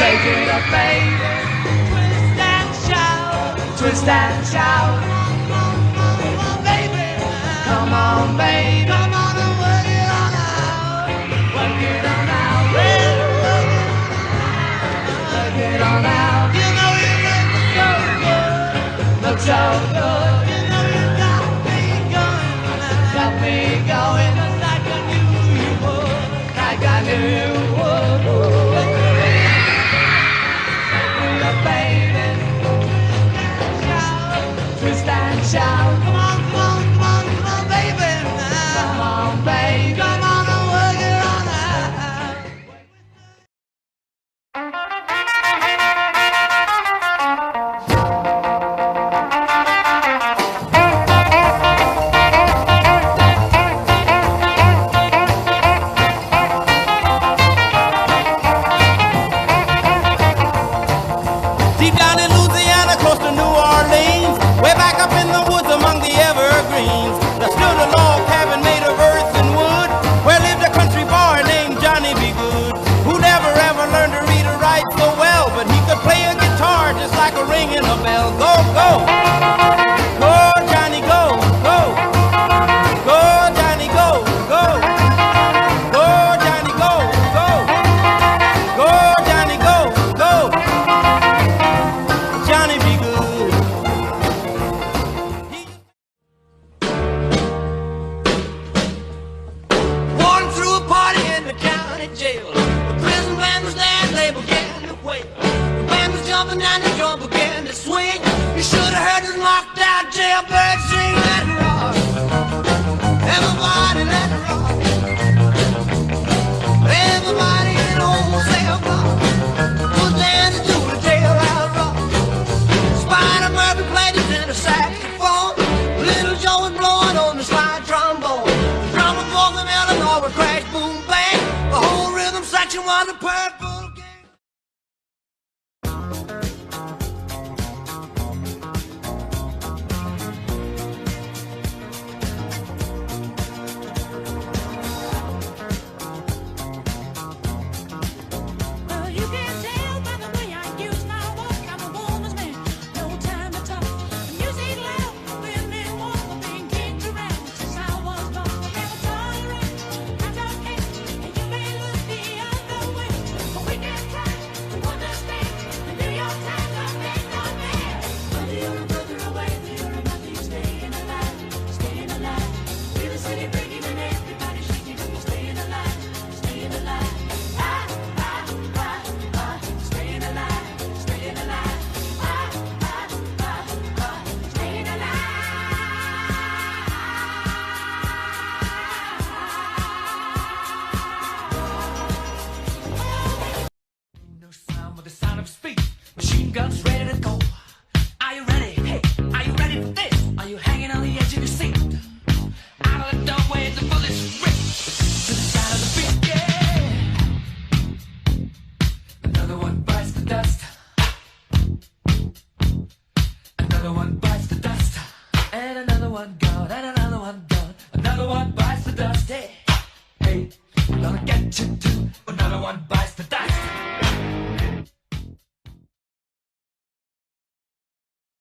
Wake it up, baby. Twist and shout. Twist and shout. Come on, baby. Come on, baby. Come on and work it on out. Work it on out, baby. Work it on out. You know you look so good. You know you got me going like I knew you would. Like I knew you would. Baby, twist and shout. Come on, come on, come on, come on, baby. Come on, baby. Come on and work it on out. Deep down in Louisiana, close to New Orleans, way back up in the woods among the evergreens, there stood a log cabin made of earth and wood, where lived a country boy named Johnny B. Good, who never ever learned to read or write so well, but he could play a guitar just like a ringing a bell. Go, go! Go, Johnny, go, go! Go, Johnny, go, go! Go, Johnny, go, go! Go, Johnny, go, go! Johnny be good. Walking through a party in the county jail. The prison band was there and they began to wail. The band was jumping and the drum began to swing. You should have heard this knocked out jailbird sing. Let it rock. Everybody let it rock. Everybody in the whole cell block was dancing to the jailhouse rock. Spider Murphy played his tenor saxophone. Little Joe was blowing on the slide trombone. The drummer boy from Illinois would crash, boom, bang. The whole rhythm section was a purple gang. Well, you can tell by the way I use my walk, I'm a woman's man, no time to talk. The music loud, women walk, I've been kicked around since I was born. I never tolerate, I don't care, and you may look the other way, but we can try to understand. The New York Times are made no man. Whether you're a brother away, you're a mother, you're staying alive, staying alive. Feel the city breaking and everybody shaking, you're staying alive, staying alive. Staying alive, staying alive. Staying alive. No sound but the sound of speed. Machine guns ready to go. Are you ready? Hey, are you ready for this? Are you hanging on the edge of your seat? Out of the doorway, the bullets rip to the sound of the beat. Yeah. Another one bites the dust. Another one bites the dust. And another one gone. And another one gone. Another one bites the dust. Hey, hey, gonna get you too. Another one bites the